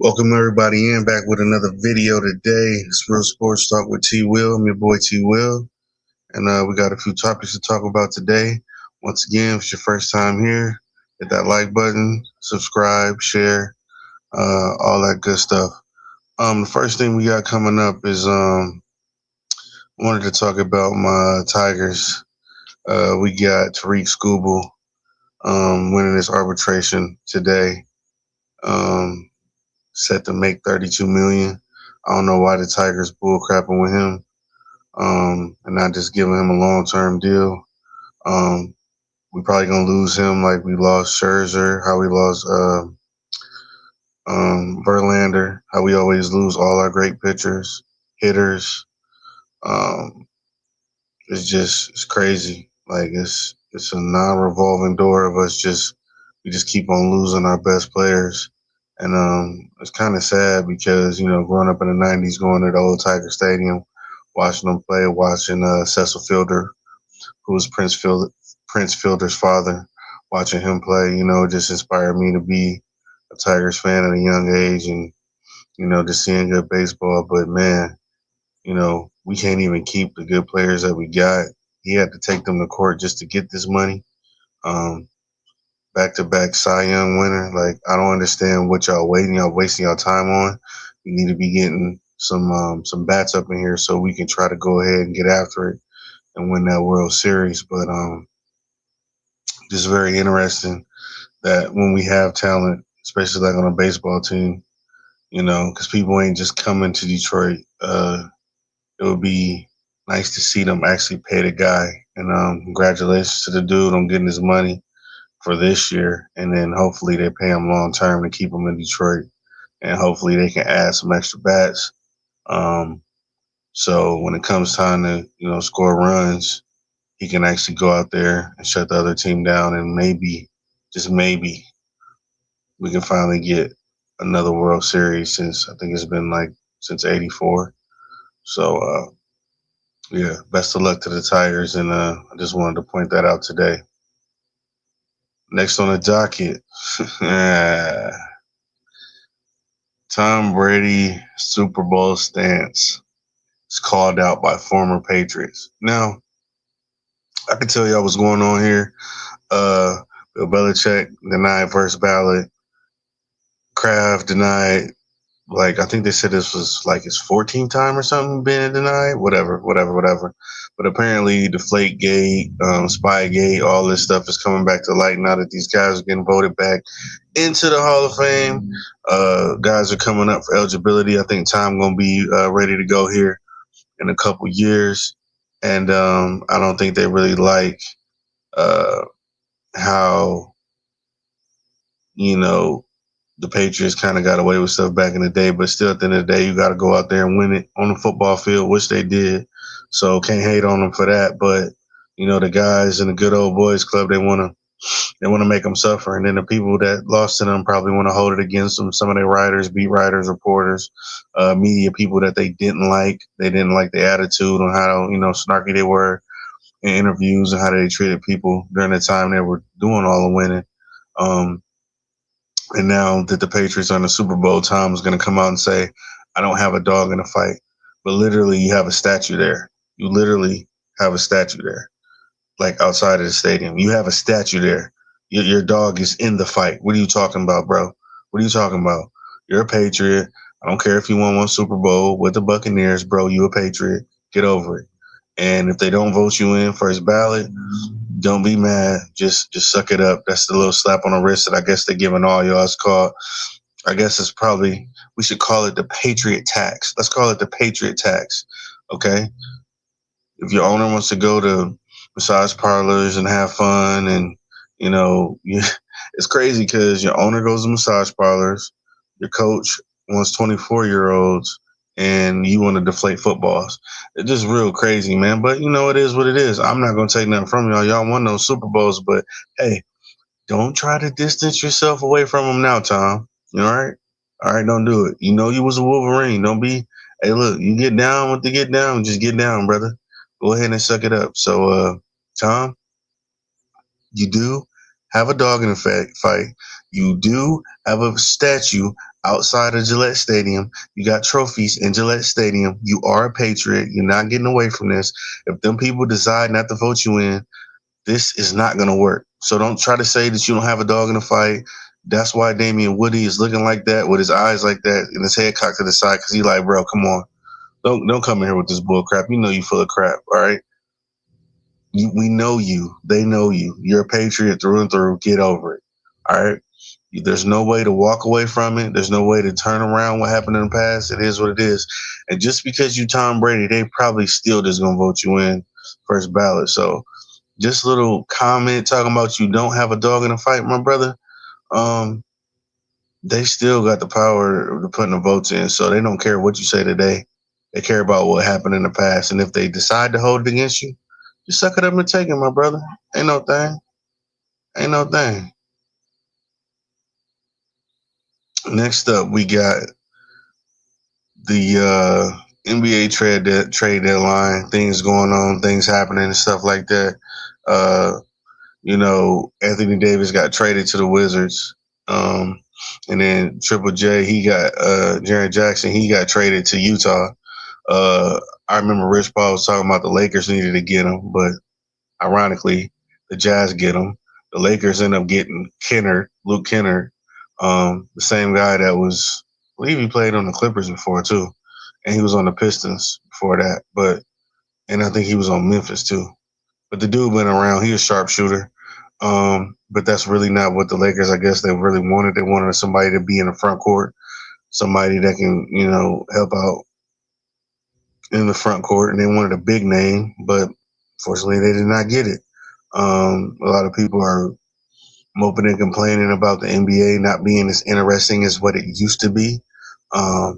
Welcome everybody back with another video today. It's Real Sports Talk with T Will. I'm your boy T Will, and we got a few topics to talk about today. Once again, if it's your first time here, hit that like button, subscribe, share, all that good stuff. The first thing we got coming up is wanted to talk about my Tigers. We got Tariq Skubal winning this arbitration today. Um, Set to make 32 million. I don't know why the Tigers bullcrapping with him, and not just giving him a long-term deal. We probably gonna lose him like we lost Scherzer, how we lost Verlander, how we always lose all our great pitchers, hitters. Um, it's crazy. Like it's a non-revolving door of us we just keep on losing our best players. And it's kind of sad because, growing up in the 90s, going to the old Tiger Stadium, watching them play, watching Cecil Fielder, who was Prince Fielder's father, watching him play, it just inspired me to be a Tigers fan at a young age and, just seeing good baseball. But, man, we can't even keep the good players that we got. He had to take them to court just to get this money. Back-to-back Cy Young winner. Like, I don't understand what y'all waiting. Y'all wasting y'all time on. You need to be getting some bats up in here so we can try to go ahead and get after it and win that World Series. But just very interesting that when we have talent, especially like on a baseball team, because people ain't just coming to Detroit. It would be nice to see them actually pay the guy. And congratulations to the dude on getting his money for this year, and then hopefully they pay him long term to keep him in Detroit, and hopefully they can add some extra bats. Um, so when it comes time to score runs, he can actually go out there and shut the other team down, and maybe, just maybe, we can finally get another World Series since I think it's been like since '84. So yeah, best of luck to the Tigers, and I just wanted to point that out today. Next on the docket. Tom Brady Super Bowl stance is called out by former Patriots. Now, I can tell y'all what's going on here. Bill Belichick denied first ballot. Kraft denied, like, I think they said this was like his 14th time or something being denied. Whatever. But apparently, Deflategate, Spygate, all this stuff is coming back to light now that these guys are getting voted back into the Hall of Fame. Guys are coming up for eligibility. I think Tom gonna be ready to go here in a couple years, and I don't think they really like how the Patriots kind of got away with stuff back in the day, but still at the end of the day, you got to go out there and win it on the football field, which they did. So can't hate on them for that. But the guys in the good old boys club, they want to make them suffer, and then the people that lost to them probably want to hold it against them. Some of their writers, beat writers, reporters, media people that they didn't like. They didn't like the attitude on how snarky they were in interviews and how they treated people during the time they were doing all the winning. And now that the Patriots are in the Super Bowl, Tom is going to come out and say, I don't have a dog in the fight. But literally, you have a statue there. You literally have a statue there, like outside of the stadium. You have a statue there. Your dog is in the fight. What are you talking about, bro? What are you talking about? You're a Patriot. I don't care if you won one Super Bowl with the Buccaneers, bro. You a Patriot. Get over it. And if they don't vote you in first ballot, don't be mad. Just suck it up. That's the little slap on the wrist that I guess they're giving all y'all. It's called, I guess it's probably, we should call it the Patriot tax. Let's call it the Patriot tax. Okay? If your owner wants to go to massage parlors and have fun, and, it's crazy because your owner goes to massage parlors, your coach wants 24-year-olds, and you want to deflate footballs. It's just real crazy, man. But, it is what it is. I'm not going to take nothing from y'all. Y'all won those Super Bowls, but, hey, don't try to distance yourself away from them now, Tom. You all right? All right, don't do it. You was a Wolverine. Don't be, hey, look, you get down with the get down. Just get down, brother. Go ahead and suck it up. So, Tom, you do have a dog in the fight. You do have a statue outside of Gillette Stadium. You got trophies in Gillette Stadium. You are a Patriot. You're not getting away from this. If them people decide not to vote you in, this is not going to work. So don't try to say that you don't have a dog in the fight. That's why Damian Woody is looking like that with his eyes like that and his head cocked to the side because he like, bro, come on. Don't come in here with this bull crap. You know you full of crap, all right? We know you. They know you. You're a Patriot through and through. Get over it, all right? There's no way to walk away from it. There's no way to turn around what happened in the past. It is what it is. And just because you Tom Brady, they probably still just going to vote you in first ballot. So just a little comment talking about you don't have a dog in the fight, my brother. They still got the power to put the votes in, so they don't care what you say today. They care about what happened in the past, and if they decide to hold it against you, just suck it up and take it, my brother. Ain't no thing. Ain't no thing. Next up, we got the NBA trade deadline. Things going on, things happening, and stuff like that. Anthony Davis got traded to the Wizards. And then Triple J, he got Jaren Jackson, he got traded to Utah. I remember Rich Paul was talking about the Lakers needed to get him, but ironically, the Jazz get him. The Lakers end up getting Luke Kennard, the same guy that was, I believe he played on the Clippers before too, and he was on the Pistons before that. And I think he was on Memphis too. But the dude went around. He a sharpshooter. But that's really not what the Lakers, I guess, they really wanted. They wanted somebody to be in the front court, somebody that can, help out in the front court. And they wanted a big name, but fortunately they did not get it. A lot of people are moping and complaining about the NBA not being as interesting as what it used to be. I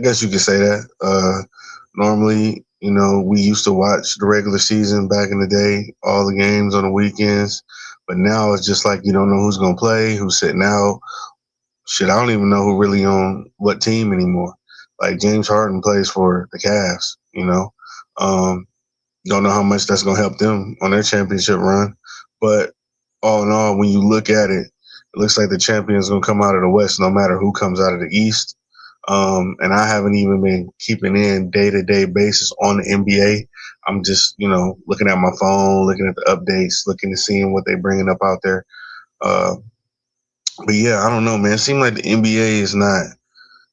guess you could say that. Normally, we used to watch the regular season back in the day, all the games on the weekends. But now it's just like you don't know who's going to play, who's sitting out. Shit, I don't even know who really on what team anymore. Like James Harden plays for the Cavs, Don't know how much that's going to help them on their championship run. But all in all, when you look at it, it looks like the champion's going to come out of the West no matter who comes out of the East. And I haven't even been keeping in day-to-day basis on the NBA. I'm just, looking at my phone, looking at the updates, looking to seeing what they're bringing up out there. But yeah, I don't know, man. It seems like the NBA is not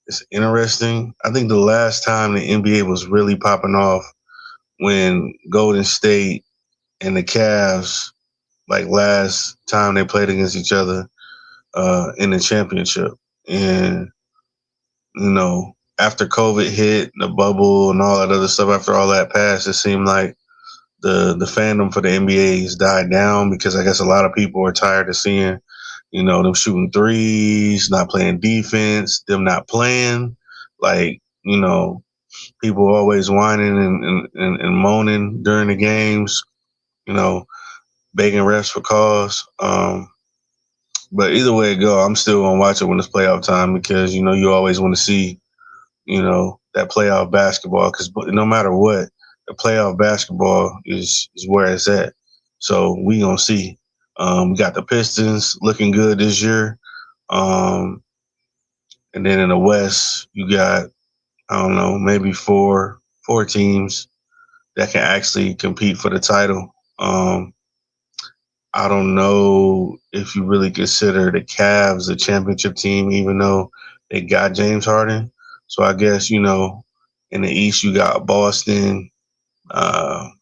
as interesting. I think the last time the NBA was really popping off when Golden State and the Cavs, like last time they played against each other in the championship. And after COVID hit, the bubble and all that other stuff, after all that passed, it seemed like the fandom for the NBA has died down because I guess a lot of people are tired of seeing, them shooting threes, not playing defense, them not playing. Like, people always whining and moaning during the games, begging refs for calls. But either way it go, I'm still going to watch it when it's playoff time because, you always want to see that playoff basketball because no matter what, the playoff basketball is where it's at. So we gonna see. We got the Pistons looking good this year, and then in the West you got I don't know maybe four teams that can actually compete for the title. I don't know if you really consider the Cavs a championship team, even though they got James Harden. So I guess, in the East, you got Boston,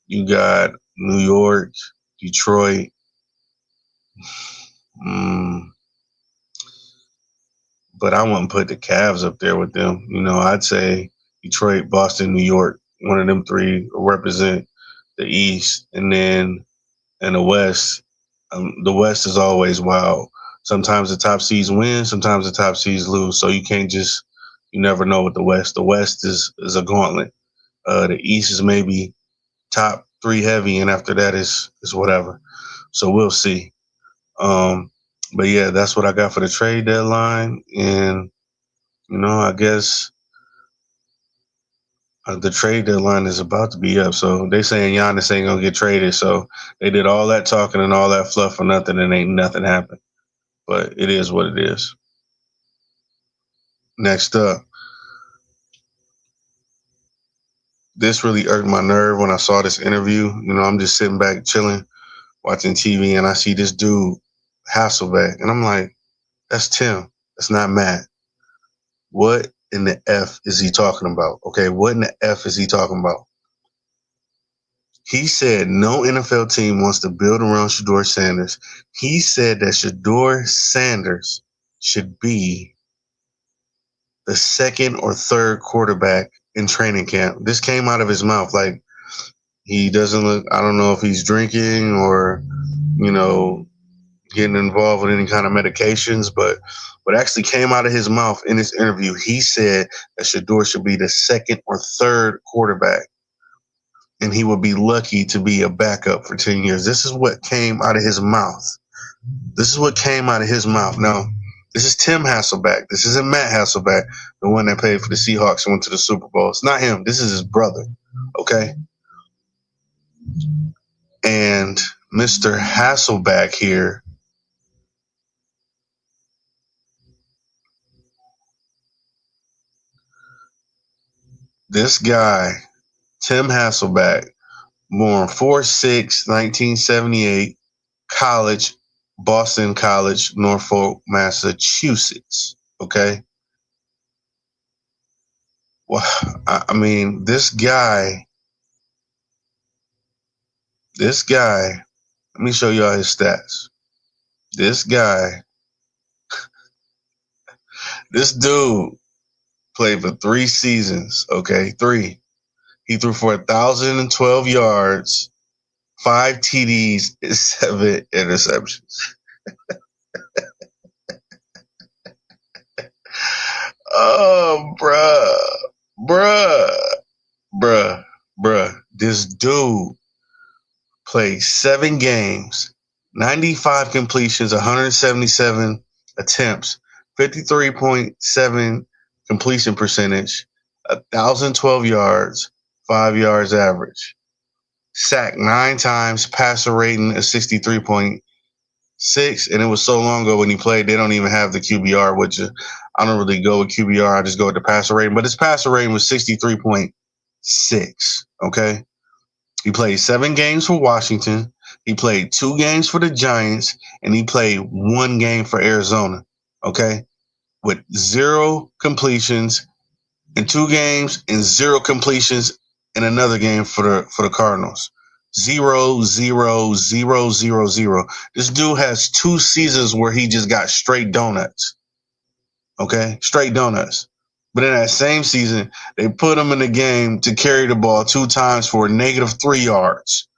you got New York, Detroit. But I wouldn't put the Cavs up there with them. I'd say Detroit, Boston, New York, one of them three represent the East. And then in the West is always wild. Sometimes the top seeds win, sometimes the top seeds lose. So you can't you never know with the West. The West is a gauntlet. The East is maybe top three heavy, and after that is whatever. So we'll see. But yeah, that's what I got for the trade deadline. And, I guess the trade deadline is about to be up. So they saying Giannis ain't going to get traded. So they did all that talking and all that fluff for nothing and ain't nothing happened. But it is what it is. Next up, this really irked my nerve when I saw this interview. You know, I'm just sitting back chilling, watching TV, and I see this dude, Hasselbeck, and I'm like, that's Tim. That's not Matt. What in the F is he talking about? Okay, what in the F is he talking about? He said no NFL team wants to build around Shedeur Sanders. He said that Shedeur Sanders should be the second or third quarterback in training camp. This came out of his mouth. Like, he doesn't look, I don't know if he's drinking or, you know, getting involved with any kind of medications, but what actually came out of his mouth in this interview, he said that Shedeur should be the second or third quarterback, and he would be lucky to be a backup for 10 years. This is what came out of his mouth. This is what came out of his mouth. Now, this is Tim Hasselbeck. This isn't Matt Hasselbeck, the one that played for the Seahawks and went to the Super Bowl. It's not him. This is his brother. Okay? And Mr. Hasselbeck here, this guy, Tim Hasselbeck, born 4/6, 1978, college, Boston College, Norfolk, Massachusetts. Okay? Well, I mean, this guy, let me show y'all his stats. This guy, this dude played for 3 seasons. Okay, 3. He threw for 1,012 yards, 5 TDs, and 7 interceptions. Oh, bruh. This dude played 7 games, 95 completions, 177 attempts, 53.7 completion percentage, 1,012 yards, 5 yards average. Sacked 9 times, passer rating of 63.6, and it was so long ago when he played, they don't even have the QBR, which I don't really go with QBR. I just go with the passer rating, but his passer rating was 63.6. Okay. He played 7 games for Washington. He played 2 games for the Giants, and he played 1 game for Arizona. Okay. With 0 completions in 2 games and 0 completions in another game for the Cardinals. 0, 0, 0, 0, 0. This dude has 2 seasons where he just got straight donuts. Okay, straight donuts. But in that same season, they put him in the game to carry the ball 2 times for -3 yards.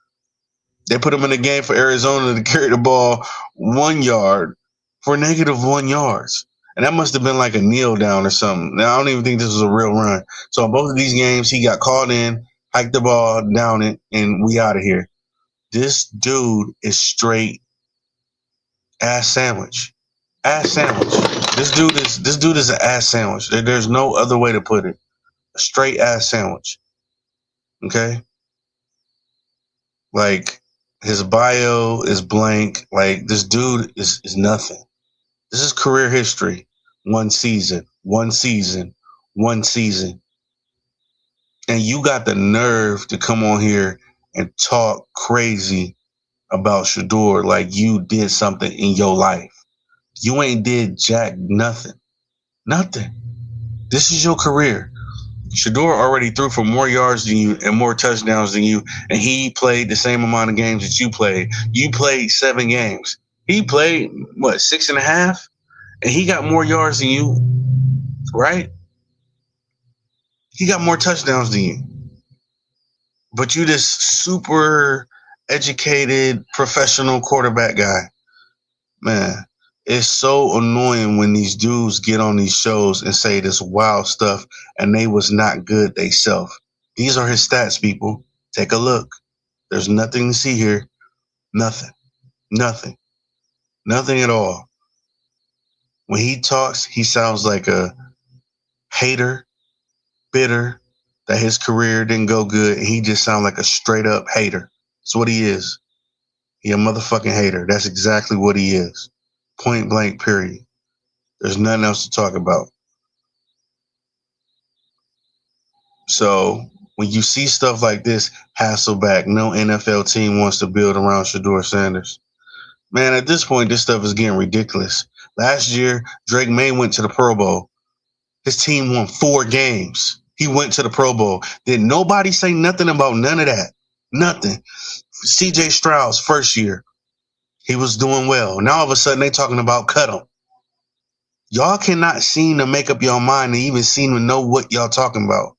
They put him in the game for Arizona to carry the ball 1 yard for -1 yards. And that must have been like a kneel down or something. Now, I don't even think this was a real run. So in both of these games, he got called in, hiked the ball, down it, and we out of here. This dude is straight ass sandwich. Ass sandwich. This dude is an ass sandwich. There's no other way to put it. A straight ass sandwich. Okay? Like, his bio is blank. Like, this dude is nothing. This is career history. 1 season, 1 season, 1 season. And you got the nerve to come on here and talk crazy about Shedeur like you did something in your life. You ain't did jack nothing. Nothing. This is your career. Shedeur already threw for more yards than you and more touchdowns than you, and he played the same amount of games that you played. You played 7 games. He played, 6.5? And he got more yards than you, right? He got more touchdowns than you. But you this super educated professional quarterback guy. Man, it's so annoying when these dudes get on these shows and say this wild stuff and they was not good they self. These are his stats, people. Take a look. There's nothing to see here. Nothing. Nothing. Nothing at all. When he talks, he sounds like a hater, bitter, that his career didn't go good, and he just sounds like a straight up hater. That's what he is. He a motherfucking hater. That's exactly what he is. Point blank, period. There's nothing else to talk about. So when you see stuff like this, Hasselback, no NFL team wants to build around Shedeur Sanders. Man, at this point, this stuff is getting ridiculous. Last year, Drake May went to the Pro Bowl. His team won 4 games. He went to the Pro Bowl. Did nobody say nothing about none of that? Nothing. CJ Stroud's first year, he was doing well. Now all of a sudden they talking about cut him. Y'all cannot seem to make up your mind to even seem to know what y'all talking about.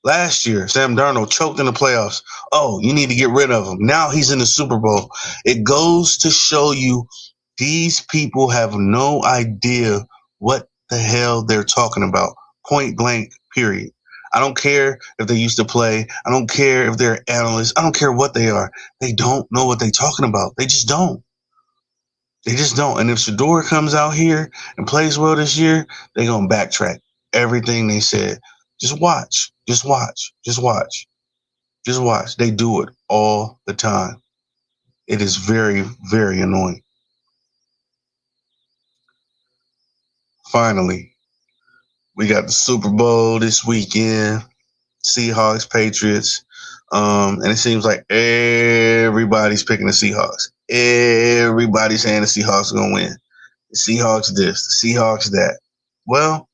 Last year, Sam Darnold choked in the playoffs. Oh, you need to get rid of him. Now he's in the Super Bowl. It goes to show you these people have no idea what the hell they're talking about. Point blank, period. I don't care if they used to play. I don't care if they're analysts. I don't care what they are. They don't know what they're talking about. They just don't. They just don't. And if Shedeur comes out here and plays well this year, they're going to backtrack everything they said. Just watch. Just watch. Just watch. Just watch. They do it all the time. It is very, very annoying. Finally, we got the Super Bowl this weekend. Seahawks, Patriots. And it seems like everybody's picking the Seahawks. Everybody's saying the Seahawks are going to win. The Seahawks this, the Seahawks that. Well,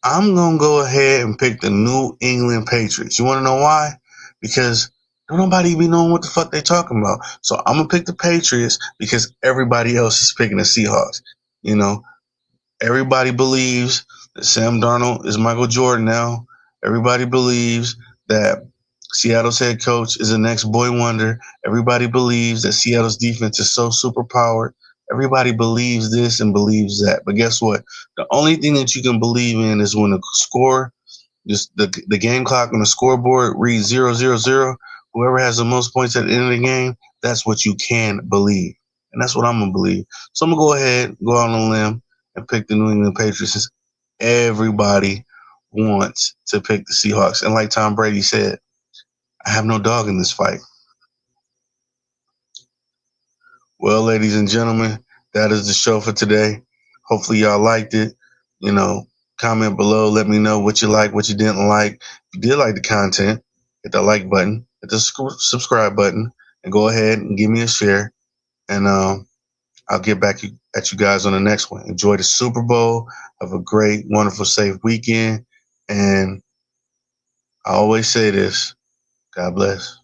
I'm going to go ahead and pick the New England Patriots. You want to know why? Because don't nobody be knowing what the fuck they talking about. So I'm going to pick the Patriots because everybody else is picking the Seahawks. You know, everybody believes that Sam Darnold is Michael Jordan now. Everybody believes that Seattle's head coach is the next boy wonder. Everybody believes that Seattle's defense is so superpowered. Everybody believes this and believes that. But guess what? The only thing that you can believe in is when the score, just the game clock on the scoreboard reads 0-0-0. Whoever has the most points at the end of the game, that's what you can believe. And that's what I'm going to believe. So I'm going to go ahead, go out on a limb, and pick the New England Patriots since everybody wants to pick the Seahawks. And like Tom Brady said, I have no dog in this fight. Well, ladies and gentlemen, that is the show for today. Hopefully y'all liked it. You know, comment below. Let me know what you like, what you didn't like. If you did like the content, hit the like button, hit the subscribe button, and go ahead and give me a share. And I'll get back at you guys on the next one. Enjoy the Super Bowl. Have a great, wonderful, safe weekend. And I always say this, God bless.